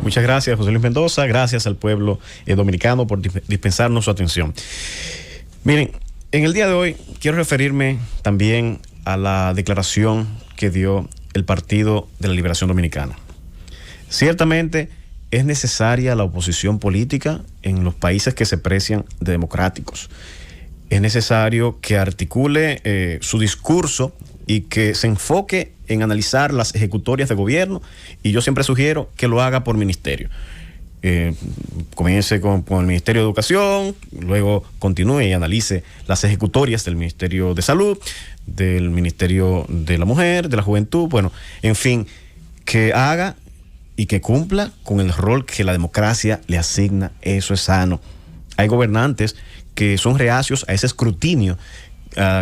Muchas gracias, José Luis Mendoza. Gracias al pueblo dominicano por dispensarnos su atención. Miren, en el día de hoy quiero referirme también a la declaración que dio el Partido de la Liberación Dominicana. Ciertamente es necesaria la oposición política en los países que se precian de democráticos. Es necesario que articule su discurso y que se enfoque en analizar las ejecutorias de gobierno, y yo siempre sugiero que lo haga por ministerio. Comience con el Ministerio de Educación, luego continúe y analice las ejecutorias del Ministerio de Salud, del Ministerio de la Mujer, de la Juventud, bueno, en fin, que haga y que cumpla con el rol que la democracia le asigna. Eso es sano. Hay gobernantes que son reacios a ese escrutinio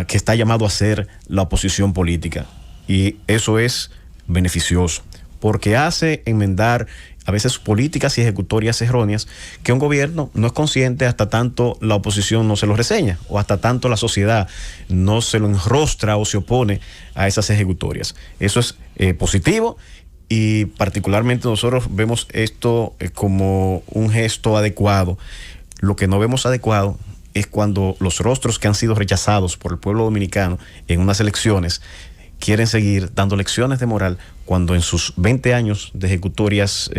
que está llamado a hacer la oposición política, y eso es beneficioso porque hace enmendar a veces políticas y ejecutorias erróneas que un gobierno no es consciente hasta tanto la oposición no se lo reseña, o hasta tanto la sociedad no se lo enrostra o se opone a esas ejecutorias. Eso es positivo, y particularmente nosotros vemos esto como un gesto adecuado. Lo que no vemos adecuado es cuando los rostros que han sido rechazados por el pueblo dominicano en unas elecciones quieren seguir dando lecciones de moral, cuando en sus 20 años de ejecutorias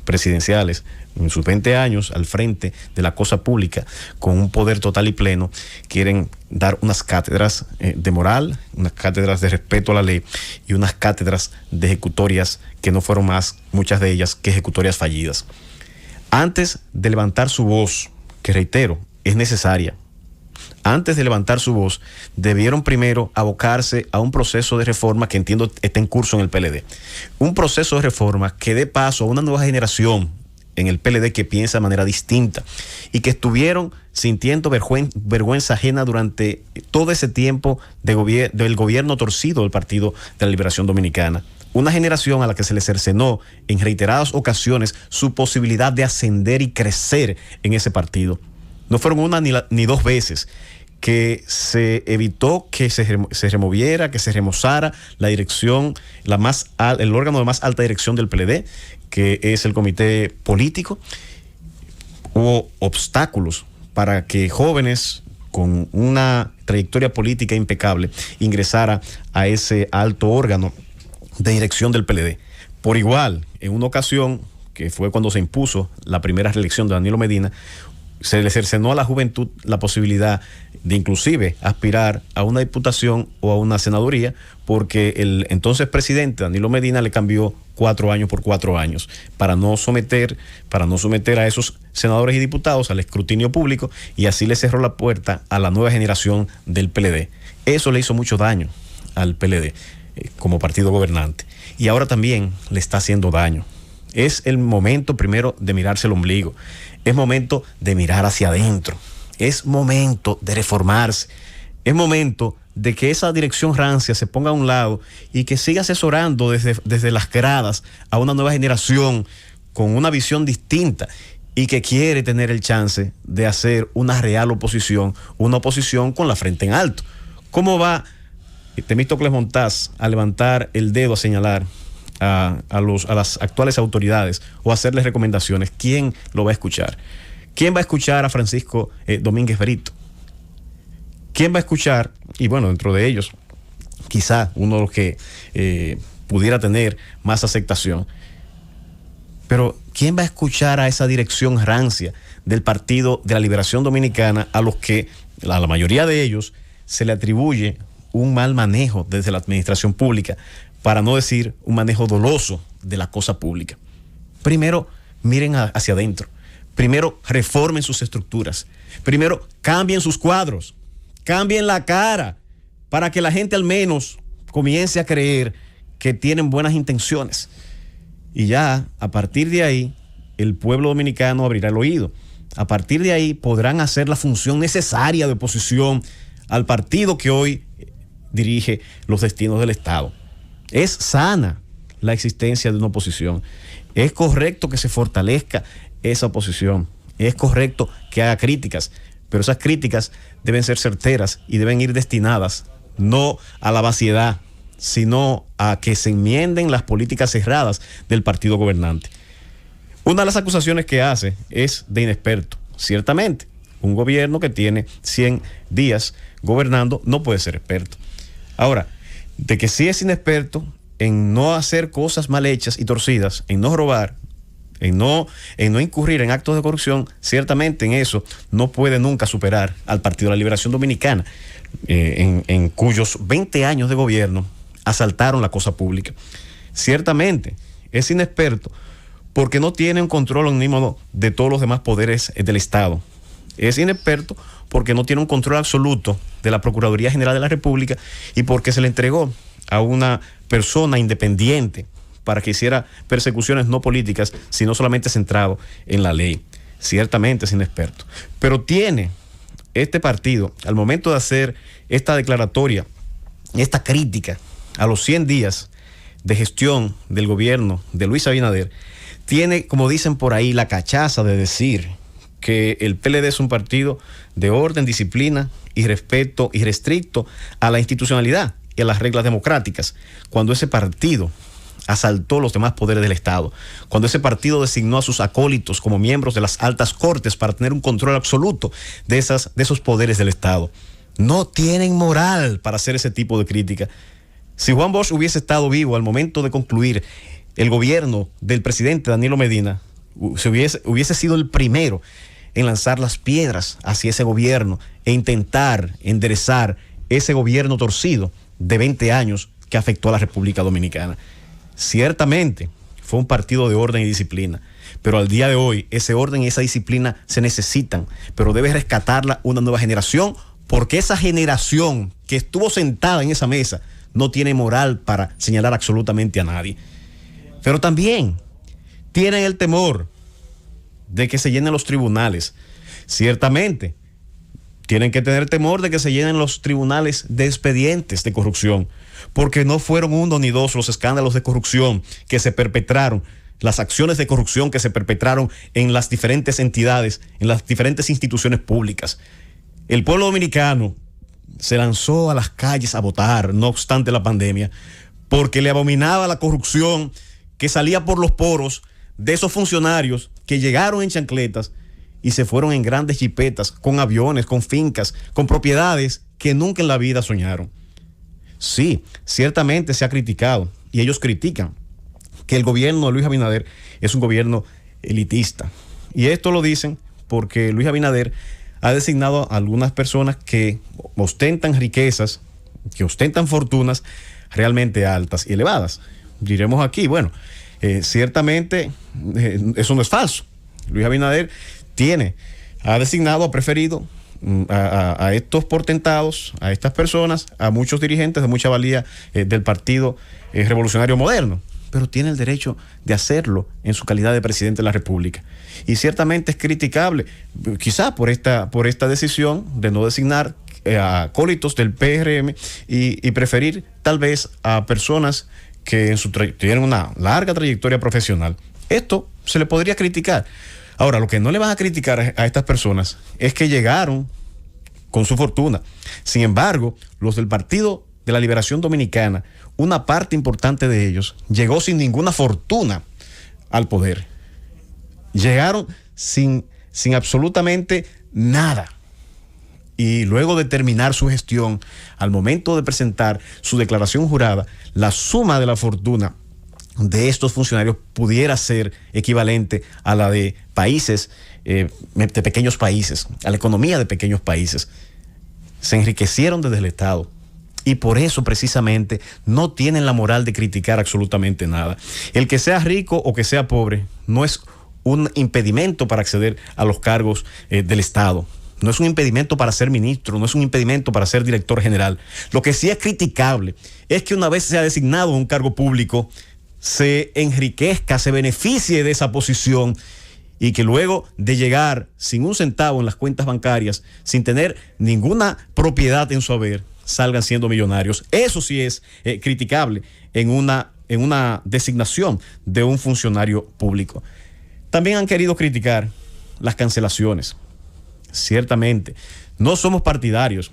presidenciales, en sus 20 años al frente de la cosa pública, con un poder total y pleno, quieren dar unas cátedras de moral, unas cátedras de respeto a la ley, y unas cátedras de ejecutorias que no fueron más, muchas de ellas, que ejecutorias fallidas. Antes de levantar su voz, que reitero, es necesaria, antes de levantar su voz, debieron primero abocarse a un proceso de reforma que entiendo está en curso en el PLD. Un proceso de reforma que dé paso a una nueva generación en el PLD que piensa de manera distinta, y que estuvieron sintiendo vergüenza ajena durante todo ese tiempo del gobierno torcido del Partido de la Liberación Dominicana. Una generación a la que se le cercenó en reiteradas ocasiones su posibilidad de ascender y crecer en ese partido. No fueron una ni dos veces que se evitó que se removiera, que se remozara la dirección, el órgano de más alta dirección del PLD, que es el comité político. Hubo obstáculos para que jóvenes con una trayectoria política impecable ingresara a ese alto órgano de dirección del PLD. Por igual, en una ocasión, que fue cuando se impuso la primera reelección de Danilo Medina, se le cercenó a la juventud la posibilidad de inclusive aspirar a una diputación o a una senaduría, porque el entonces presidente Danilo Medina le cambió 4 años por 4 años para no someter a esos senadores y diputados al escrutinio público, y así le cerró la puerta a la nueva generación del PLD. Eso le hizo mucho daño al PLD como partido gobernante, y ahora también le está haciendo daño. Es el momento primero de mirarse el ombligo. Es momento de mirar hacia adentro. Es momento de reformarse. Es momento de que esa dirección rancia se ponga a un lado y que siga asesorando desde las gradas a una nueva generación con una visión distinta, y que quiere tener el chance de hacer una real oposición, una oposición con la frente en alto. ¿Cómo va Temístocles Montaz a levantar el dedo a señalar a las actuales autoridades o hacerles recomendaciones? ¿Quién lo va a escuchar? ¿Quién va a escuchar a Francisco Domínguez Brito? ¿Quién va a escuchar? Y bueno, dentro de ellos, quizá uno de los que pudiera tener más aceptación. Pero ¿quién va a escuchar a esa dirección rancia del Partido de la Liberación Dominicana, a los que, a la mayoría de ellos, se le atribuye un mal manejo desde la administración pública, para no decir un manejo doloso de la cosa pública? Primero, miren hacia adentro. Primero, reformen sus estructuras. Primero, cambien sus cuadros. Cambien la cara, para que la gente al menos comience a creer que tienen buenas intenciones. Y ya, a partir de ahí, el pueblo dominicano abrirá el oído. A partir de ahí podrán hacer la función necesaria de oposición al partido que hoy dirige los destinos del Estado. Es sana la existencia de una oposición. Es correcto que se fortalezca esa oposición. Es correcto que haga críticas, pero esas críticas deben ser certeras y deben ir destinadas no a la vaciedad, sino a que se enmienden las políticas cerradas del partido gobernante. Una de las acusaciones que hace es de inexperto. Ciertamente, un gobierno que tiene 100 días gobernando no puede ser experto. Ahora, de que sí es inexperto en no hacer cosas mal hechas y torcidas, en no robar, en no incurrir en actos de corrupción, ciertamente en eso no puede nunca superar al Partido de la Liberación Dominicana, en cuyos 20 años de gobierno asaltaron la cosa pública. Ciertamente es inexperto porque no tiene un control omnímodo de todos los demás poderes del Estado. Es inexperto porque no tiene un control absoluto de la Procuraduría General de la República y porque se le entregó a una persona independiente para que hiciera persecuciones no políticas, sino solamente centrado en la ley. Ciertamente es inexperto. Pero tiene este partido, al momento de hacer esta declaratoria, esta crítica a los 100 días de gestión del gobierno de Luis Abinader, tiene, como dicen por ahí, la cachaza de decir que el PLD es un partido de orden, disciplina y respeto irrestricto a la institucionalidad y a las reglas democráticas, cuando ese partido asaltó los demás poderes del Estado, cuando ese partido designó a sus acólitos como miembros de las altas cortes para tener un control absoluto de esos poderes del Estado. No tienen moral para hacer ese tipo de crítica. Si Juan Bosch hubiese estado vivo al momento de concluir el gobierno del presidente Danilo Medina, hubiese sido el primero en lanzar las piedras hacia ese gobierno e intentar enderezar ese gobierno torcido de 20 años que afectó a la República Dominicana. Ciertamente fue un partido de orden y disciplina, pero al día de hoy ese orden y esa disciplina se necesitan, pero debe rescatarla una nueva generación, porque esa generación que estuvo sentada en esa mesa no tiene moral para señalar absolutamente a nadie. Pero también tienen el temor de que se llenen los tribunales. Ciertamente tienen que tener temor de que se llenen los tribunales de expedientes de corrupción, porque no fueron uno ni dos los escándalos de corrupción que se perpetraron, las acciones de corrupción que se perpetraron en las diferentes entidades, en las diferentes instituciones públicas. El pueblo dominicano se lanzó a las calles a votar, no obstante la pandemia, porque le abominaba la corrupción que salía por los poros de esos funcionarios que llegaron en chancletas y se fueron en grandes jipetas, con aviones, con fincas, con propiedades que nunca en la vida soñaron. Sí, ciertamente se ha criticado, y ellos critican, que el gobierno de Luis Abinader es un gobierno elitista. Y esto lo dicen porque Luis Abinader ha designado a algunas personas que ostentan riquezas, que ostentan fortunas realmente altas y elevadas. Diremos aquí, bueno, ciertamente eso no es falso. Luis Abinader ha designado, ha preferido a estos portentados, a estas personas, a muchos dirigentes de mucha valía del Partido Revolucionario Moderno, pero tiene el derecho de hacerlo en su calidad de presidente de la República. Y ciertamente es criticable, quizá por esta decisión de no designar a acólitos del PRM y preferir tal vez a personas que tienen una larga trayectoria profesional. Esto se le podría criticar. Ahora, lo que no le van a criticar a estas personas es que llegaron con su fortuna. Sin embargo, los del Partido de la Liberación Dominicana, una parte importante de ellos llegó sin ninguna fortuna al poder. Llegaron sin absolutamente nada. Y luego de terminar su gestión, al momento de presentar su declaración jurada, la suma de la fortuna de estos funcionarios pudiera ser equivalente a la de países, de pequeños países, a la economía de pequeños países. Se enriquecieron desde el Estado y por eso precisamente no tienen la moral de criticar absolutamente nada. El que sea rico o que sea pobre no es un impedimento para acceder a los cargos del Estado. No es un impedimento para ser ministro, no es un impedimento para ser director general. Lo que sí es criticable es que una vez sea designado a un cargo público, se enriquezca, se beneficie de esa posición y que luego de llegar sin un centavo en las cuentas bancarias, sin tener ninguna propiedad en su haber, salgan siendo millonarios. Eso sí es criticable en una designación de un funcionario público. También han querido criticar las cancelaciones. Ciertamente, no somos partidarios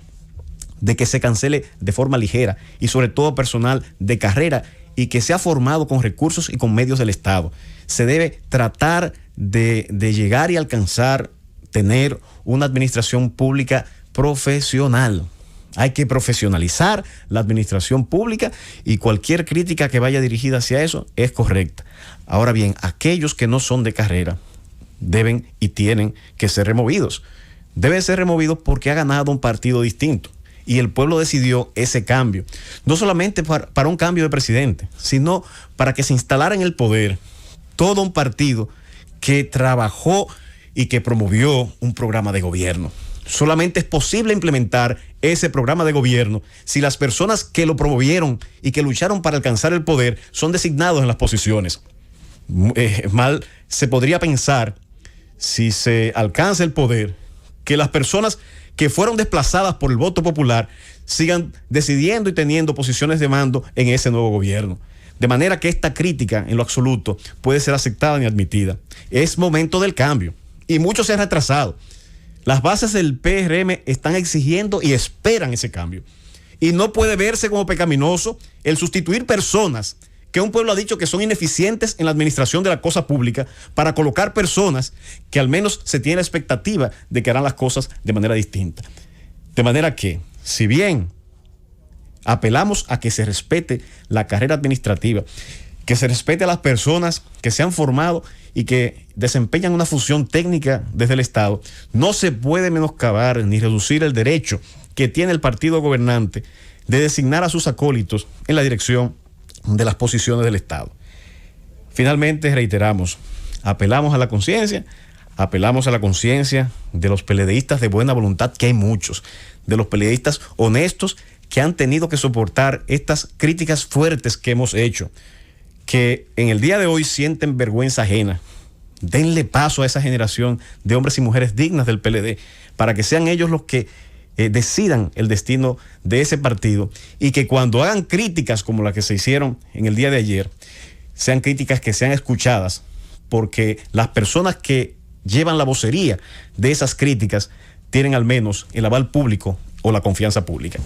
de que se cancele de forma ligera y sobre todo personal de carrera y que se ha formado con recursos y con medios del Estado. Se debe tratar de llegar y alcanzar, tener una administración pública profesional. Hay que profesionalizar la administración pública y cualquier crítica que vaya dirigida hacia eso es correcta. Ahora bien, aquellos que no son de carrera deben y tienen que ser removidos. Deben ser removidos porque ha ganado un partido distinto y el pueblo decidió ese cambio. No solamente para un cambio de presidente, sino para que se instalara en el poder todo un partido que trabajó y que promovió un programa de gobierno. Solamente es posible implementar ese programa de gobierno si las personas que lo promovieron y que lucharon para alcanzar el poder son designados en las posiciones. Mal se podría pensar, si se alcanza el poder, que las personas que fueron desplazadas por el voto popular sigan decidiendo y teniendo posiciones de mando en ese nuevo gobierno. De manera que esta crítica, en lo absoluto, puede ser aceptada ni admitida. Es momento del cambio y muchos se han retrasado. Las bases del PRM están exigiendo y esperan ese cambio. Y no puede verse como pecaminoso el sustituir personas que un pueblo ha dicho que son ineficientes en la administración de la cosa pública para colocar personas que al menos se tiene la expectativa de que harán las cosas de manera distinta. De manera que, si bien apelamos a que se respete la carrera administrativa, que se respete a las personas que se han formado y que desempeñan una función técnica desde el Estado, no se puede menoscabar ni reducir el derecho que tiene el partido gobernante de designar a sus acólitos en la dirección de las posiciones del Estado. Finalmente, reiteramos, apelamos a la conciencia de los peledeístas de buena voluntad, que hay muchos, de los peledeístas honestos que han tenido que soportar estas críticas fuertes que hemos hecho, que en el día de hoy sienten vergüenza ajena. Denle paso a esa generación de hombres y mujeres dignas del PLD para que sean ellos los que decidan el destino de ese partido, y que cuando hagan críticas como las que se hicieron en el día de ayer, sean críticas que sean escuchadas, porque las personas que llevan la vocería de esas críticas tienen al menos el aval público o la confianza pública.